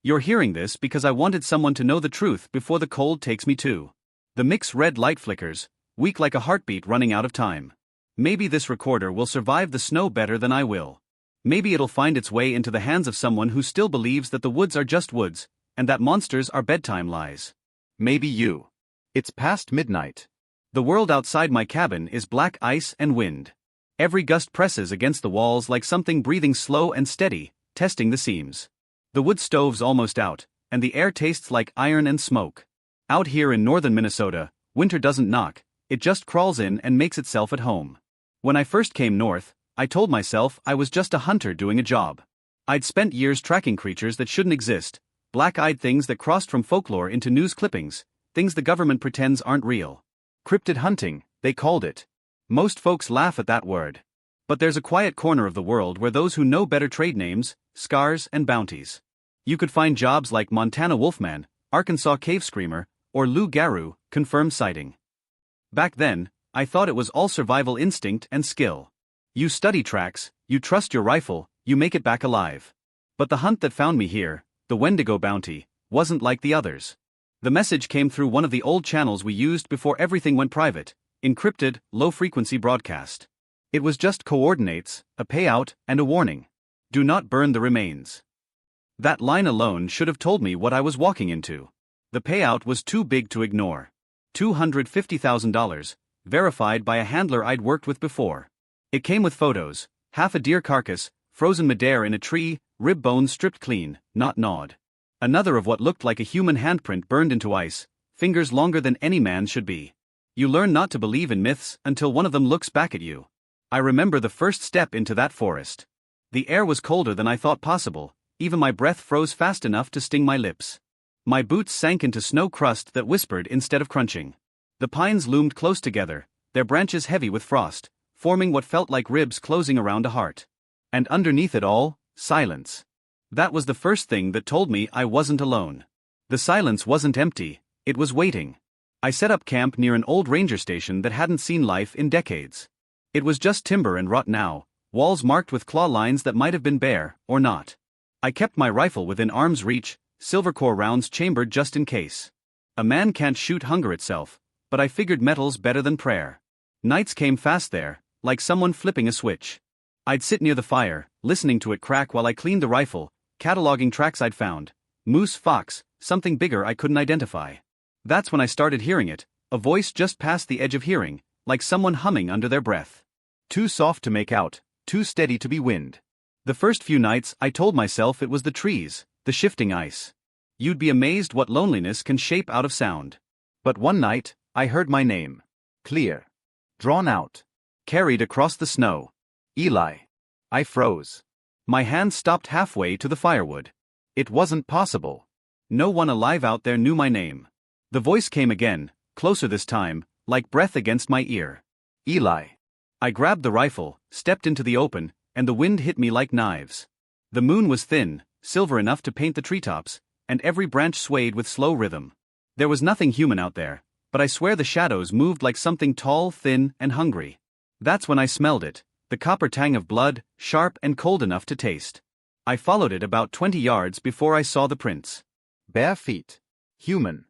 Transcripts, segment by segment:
You're hearing this because I wanted someone to know the truth before the cold takes me too. The mix red light flickers, weak like a heartbeat running out of time. Maybe this recorder will survive the snow better than I will. Maybe it'll find its way into the hands of someone who still believes that the woods are just woods, and that monsters are bedtime lies. Maybe you. It's past midnight. The world outside my cabin is black ice and wind. Every gust presses against the walls like something breathing slow and steady, testing the seams. The wood stove's almost out, and the air tastes like iron and smoke. Out here in northern Minnesota, winter doesn't knock, it just crawls in and makes itself at home. When I first came north, I told myself I was just a hunter doing a job. I'd spent years tracking creatures that shouldn't exist, black-eyed things that crossed from folklore into news clippings, things the government pretends aren't real. Cryptid hunting, they called it. Most folks laugh at that word. But there's a quiet corner of the world where those who know better trade names, scars, and bounties. You could find jobs like Montana Wolfman, Arkansas Cave Screamer, or Lou Garou, confirmed sighting. Back then, I thought it was all survival instinct and skill. You study tracks, you trust your rifle, you make it back alive. But the hunt that found me here, the Wendigo bounty, wasn't like the others. The message came through one of the old channels we used before everything went private, encrypted, low-frequency broadcast. It was just coordinates, a payout, and a warning. Do not burn the remains. That line alone should have told me what I was walking into. The payout was too big to ignore. $250,000, verified by a handler I'd worked with before. It came with photos, half a deer carcass, frozen midair in a tree, rib bones stripped clean, not gnawed. Another of what looked like a human handprint burned into ice, fingers longer than any man should be. You learn not to believe in myths until one of them looks back at you. I remember the first step into that forest. The air was colder than I thought possible, even my breath froze fast enough to sting my lips. My boots sank into snow crust that whispered instead of crunching. The pines loomed close together, their branches heavy with frost, forming what felt like ribs closing around a heart. And underneath it all, silence. That was the first thing that told me I wasn't alone. The silence wasn't empty, it was waiting. I set up camp near an old ranger station that hadn't seen life in decades. It was just timber and rot now, walls marked with claw lines that might have been bare, or not. I kept my rifle within arm's reach, silver core rounds chambered just in case. A man can't shoot hunger itself, but I figured metal's better than prayer. Nights came fast there, like someone flipping a switch. I'd sit near the fire, listening to it crack while I cleaned the rifle, cataloging tracks I'd found. Moose, fox, something bigger I couldn't identify. That's when I started hearing it, a voice just past the edge of hearing, like someone humming under their breath. Too soft to make out, too steady to be wind. The first few nights I told myself it was the trees, the shifting ice. You'd be amazed what loneliness can shape out of sound. But one night, I heard my name. Clear. Drawn out. Carried across the snow. Eli. I froze. My hand stopped halfway to the firewood. It wasn't possible. No one alive out there knew my name. The voice came again, closer this time, like breath against my ear. Eli. I grabbed the rifle, stepped into the open, and the wind hit me like knives. The moon was thin, silver enough to paint the treetops, and every branch swayed with slow rhythm. There was nothing human out there, but I swear the shadows moved like something tall, thin, and hungry. That's when I smelled it. The copper tang of blood, sharp and cold enough to taste. I followed it about 20 yards before I saw the prints. Bare feet. Human.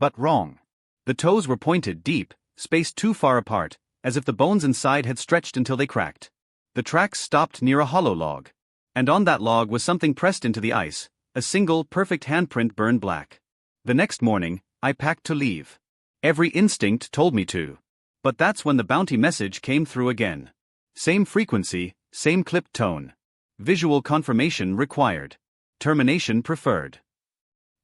But wrong. The toes were pointed deep, spaced too far apart, as if the bones inside had stretched until they cracked. The tracks stopped near a hollow log. And on that log was something pressed into the ice, a single, perfect handprint burned black. The next morning, I packed to leave. Every instinct told me to. But that's when the bounty message came through again. Same frequency, same clipped tone. Visual confirmation required. Termination preferred.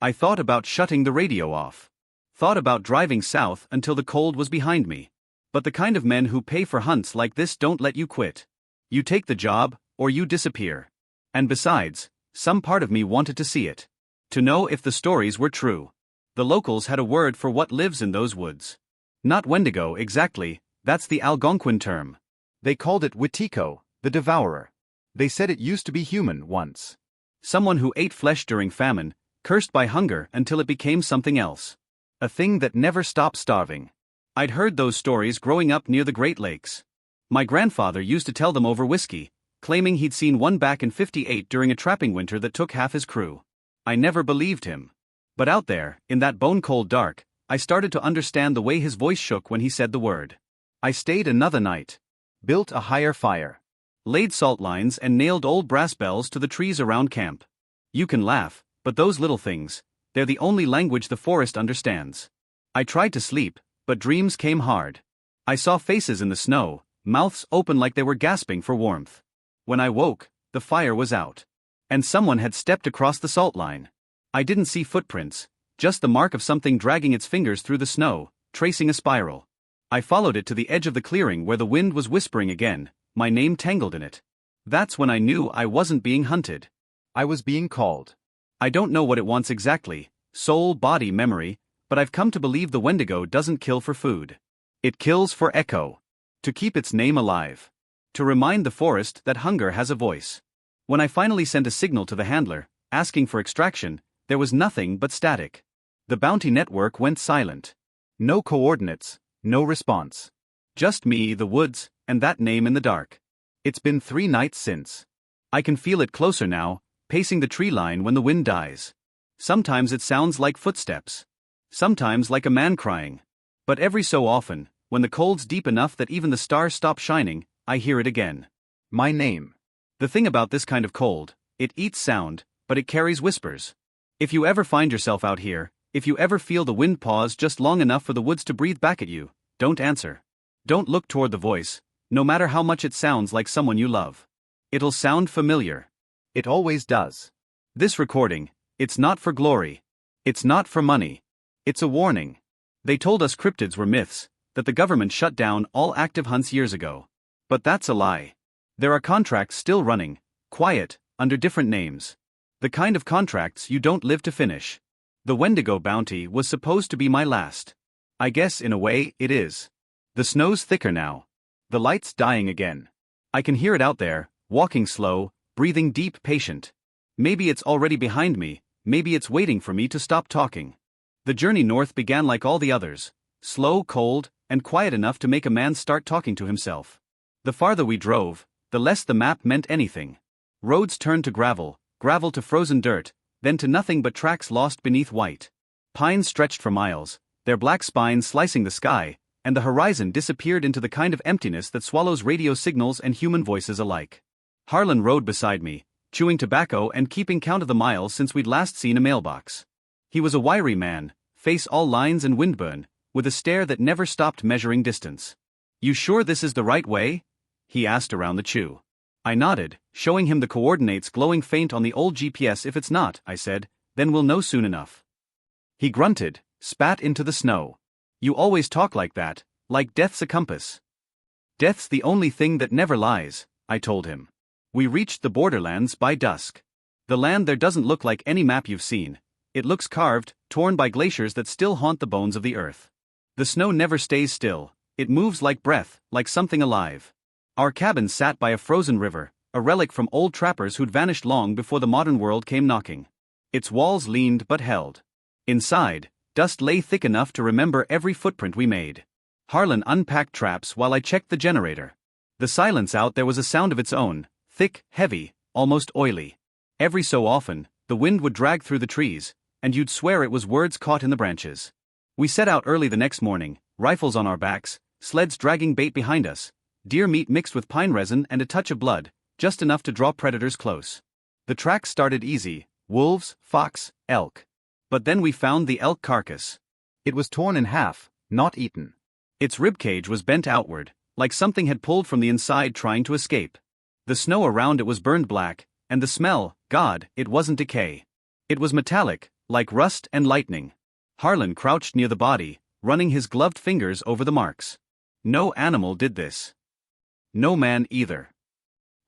I thought about shutting the radio off. Thought about driving south until the cold was behind me. But the kind of men who pay for hunts like this don't let you quit. You take the job, or you disappear. And besides, some part of me wanted to see it. To know if the stories were true. The locals had a word for what lives in those woods. Not Wendigo exactly, that's the Algonquin term. They called it Wetiko, the devourer. They said it used to be human once. Someone who ate flesh during famine, cursed by hunger until it became something else. A thing that never stopped starving. I'd heard those stories growing up near the Great Lakes. My grandfather used to tell them over whiskey, claiming he'd seen one back in '58 during a trapping winter that took half his crew. I never believed him. But out there, in that bone-cold dark, I started to understand the way his voice shook when he said the word. I stayed another night. Built a higher fire. Laid salt lines and nailed old brass bells to the trees around camp. You can laugh, but those little things, they're the only language the forest understands. I tried to sleep, but dreams came hard. I saw faces in the snow, mouths open like they were gasping for warmth. When I woke, the fire was out. And someone had stepped across the salt line. I didn't see footprints, just the mark of something dragging its fingers through the snow, tracing a spiral. I followed it to the edge of the clearing where the wind was whispering again, my name tangled in it. That's when I knew I wasn't being hunted. I was being called. I don't know what it wants exactly, soul, body, memory, but I've come to believe the Wendigo doesn't kill for food. It kills for echo. To keep its name alive. To remind the forest that hunger has a voice. When I finally sent a signal to the handler, asking for extraction, there was nothing but static. The bounty network went silent. No coordinates, no response. Just me, the woods, and that name in the dark. It's been 3 nights since. I can feel it closer now, pacing the tree line when the wind dies. Sometimes it sounds like footsteps. Sometimes like a man crying. But every so often, when the cold's deep enough that even the stars stop shining, I hear it again. My name. The thing about this kind of cold, it eats sound, but it carries whispers. If you ever find yourself out here, if you ever feel the wind pause just long enough for the woods to breathe back at you, don't answer. Don't look toward the voice, no matter how much it sounds like someone you love. It'll sound familiar. It always does. This recording, it's not for glory. It's not for money. It's a warning. They told us cryptids were myths, that the government shut down all active hunts years ago. But that's a lie. There are contracts still running, quiet, under different names. The kind of contracts you don't live to finish. The Wendigo bounty was supposed to be my last. I guess in a way, it is. The snow's thicker now. The light's dying again. I can hear it out there, walking slow, breathing deep, patient. Maybe it's already behind me, maybe it's waiting for me to stop talking. The journey north began like all the others, slow, cold, and quiet enough to make a man start talking to himself. The farther we drove, the less the map meant anything. Roads turned to gravel, gravel to frozen dirt, then to nothing but tracks lost beneath white. Pines stretched for miles, their black spines slicing the sky, and the horizon disappeared into the kind of emptiness that swallows radio signals and human voices alike. Harlan rode beside me, chewing tobacco and keeping count of the miles since we'd last seen a mailbox. He was a wiry man, face all lines and windburn, with a stare that never stopped measuring distance. "You sure this is the right way?" he asked around the chew. I nodded, showing him the coordinates glowing faint on the old GPS. "If it's not," I said, "then we'll know soon enough." He grunted, spat into the snow. "You always talk like that, like death's a compass." "Death's the only thing that never lies," I told him. We reached the borderlands by dusk. The land there doesn't look like any map you've seen. It looks carved, torn by glaciers that still haunt the bones of the earth. The snow never stays still, it moves like breath, like something alive. Our cabin sat by a frozen river, a relic from old trappers who'd vanished long before the modern world came knocking. Its walls leaned but held. Inside, dust lay thick enough to remember every footprint we made. Harlan unpacked traps while I checked the generator. The silence out there was a sound of its own, thick, heavy, almost oily. Every so often, the wind would drag through the trees, and you'd swear it was words caught in the branches. We set out early the next morning, rifles on our backs, sleds dragging bait behind us, deer meat mixed with pine resin and a touch of blood, just enough to draw predators close. The tracks started easy, wolves, fox, elk. But then we found the elk carcass. It was torn in half, not eaten. Its ribcage was bent outward, like something had pulled from the inside trying to escape. The snow around it was burned black, and the smell, God, it wasn't decay. It was metallic, like rust and lightning. Harlan crouched near the body, running his gloved fingers over the marks. No animal did this. No man either.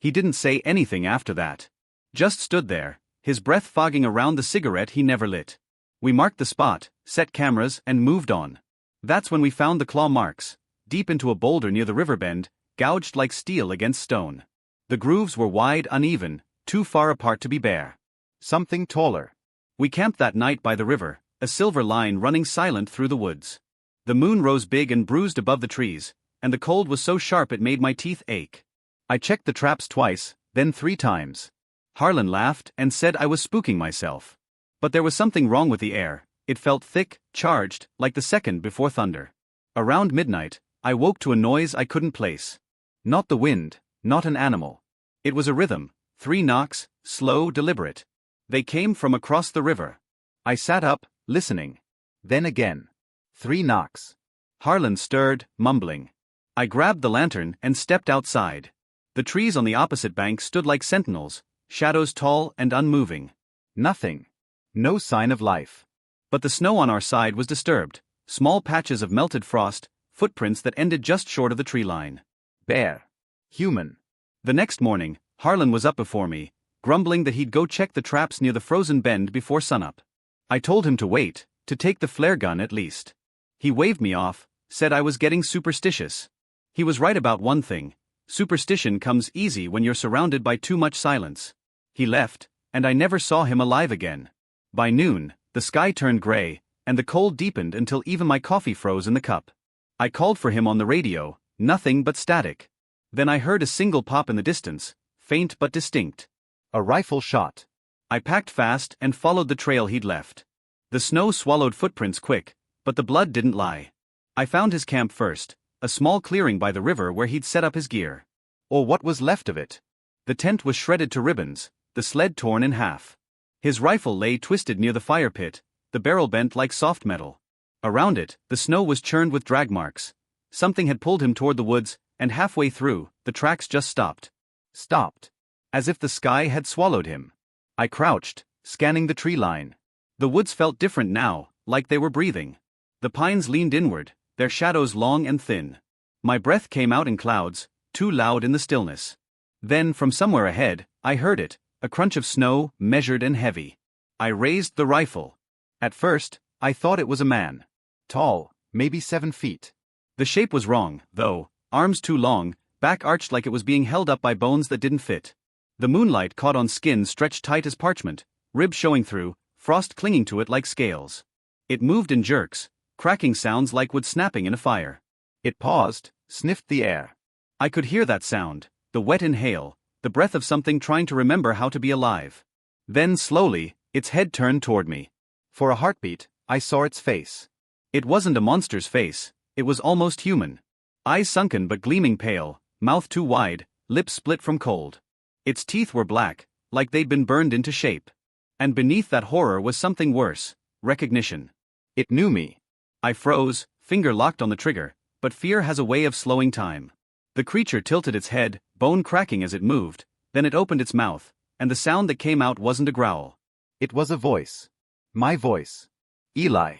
He didn't say anything after that. Just stood there, his breath fogging around the cigarette he never lit. We marked the spot, set cameras, and moved on. That's when we found the claw marks, deep into a boulder near the river bend, gouged like steel against stone. The grooves were wide, uneven, too far apart to be bare. Something taller. We camped that night by the river, a silver line running silent through the woods. The moon rose big and bruised above the trees, and the cold was so sharp it made my teeth ache. I checked the traps twice, then 3 times. Harlan laughed and said I was spooking myself. But there was something wrong with the air. It felt thick, charged, like the second before thunder. Around midnight, I woke to a noise I couldn't place. Not the wind, not an animal. It was a rhythm, 3 knocks, slow, deliberate. They came from across the river. I sat up, listening. Then again. 3 knocks. Harlan stirred, mumbling. I grabbed the lantern and stepped outside. The trees on the opposite bank stood like sentinels, shadows tall and unmoving. Nothing. No sign of life. But the snow on our side was disturbed, small patches of melted frost, footprints that ended just short of the tree line. Bear. Human. The next morning, Harlan was up before me, grumbling that he'd go check the traps near the frozen bend before sunup. I told him to wait, to take the flare gun at least. He waved me off, said I was getting superstitious. He was right about one thing. Superstition comes easy when you're surrounded by too much silence. He left, and I never saw him alive again. By noon, the sky turned gray, and the cold deepened until even my coffee froze in the cup. I called for him on the radio, nothing but static. Then I heard a single pop in the distance, faint but distinct. A rifle shot. I packed fast and followed the trail he'd left. The snow swallowed footprints quick, but the blood didn't lie. I found his camp first, a small clearing by the river where he'd set up his gear. Or what was left of it. The tent was shredded to ribbons, the sled torn in half. His rifle lay twisted near the fire pit, the barrel bent like soft metal. Around it, the snow was churned with drag marks. Something had pulled him toward the woods, and halfway through, the tracks just stopped. Stopped. As if the sky had swallowed him. I crouched, scanning the tree line. The woods felt different now, like they were breathing. The pines leaned inward, their shadows long and thin. My breath came out in clouds, too loud in the stillness. Then, from somewhere ahead, I heard it, a crunch of snow, measured and heavy. I raised the rifle. At first, I thought it was a man. Tall, maybe 7 feet. The shape was wrong, though, arms too long, back arched like it was being held up by bones that didn't fit. The moonlight caught on skin stretched tight as parchment, ribs showing through, frost clinging to it like scales. It moved in jerks, cracking sounds like wood snapping in a fire. It paused, sniffed the air. I could hear that sound, the wet inhale, the breath of something trying to remember how to be alive. Then slowly, its head turned toward me. For a heartbeat, I saw its face. It wasn't a monster's face, it was almost human. Eyes sunken but gleaming pale, mouth too wide, lips split from cold. Its teeth were black, like they'd been burned into shape. And beneath that horror was something worse, recognition. It knew me. I froze, finger locked on the trigger, but fear has a way of slowing time. The creature tilted its head, bone cracking as it moved, then it opened its mouth, and the sound that came out wasn't a growl. It was a voice. My voice. Eli.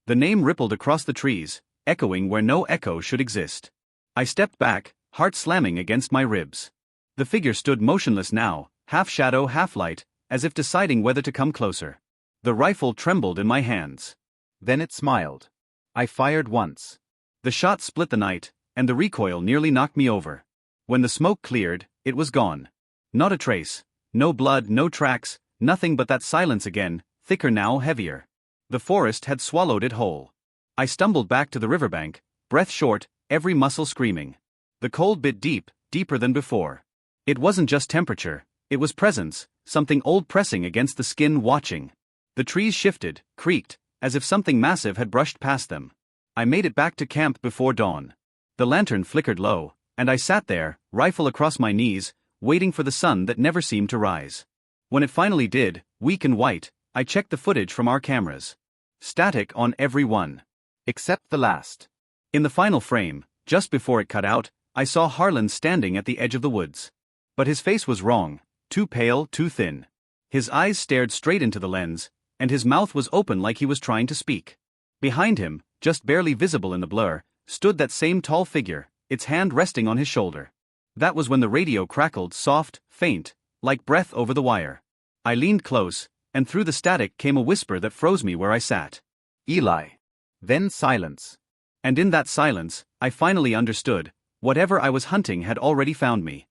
The name rippled across the trees, echoing where no echo should exist. I stepped back, heart slamming against my ribs. The figure stood motionless now, half shadow, half light, as if deciding whether to come closer. The rifle trembled in my hands. Then it smiled. I fired once. The shot split the night, and the recoil nearly knocked me over. When the smoke cleared, it was gone. Not a trace. No blood, no tracks, nothing but that silence again, thicker now, heavier. The forest had swallowed it whole. I stumbled back to the riverbank, breath short, every muscle screaming. The cold bit deep, deeper than before. It wasn't just temperature, it was presence, something old pressing against the skin, watching. The trees shifted, creaked, as if something massive had brushed past them. I made it back to camp before dawn. The lantern flickered low, and I sat there, rifle across my knees, waiting for the sun that never seemed to rise. When it finally did, weak and white, I checked the footage from our cameras. Static on every one. Except the last. In the final frame, just before it cut out, I saw Harlan standing at the edge of the woods. But his face was wrong, too pale, too thin. His eyes stared straight into the lens, and his mouth was open like he was trying to speak. Behind him, just barely visible in the blur, stood that same tall figure, its hand resting on his shoulder. That was when the radio crackled, soft, faint, like breath over the wire. I leaned close, and through the static came a whisper that froze me where I sat. Eli. Then silence. And in that silence, I finally understood, whatever I was hunting had already found me.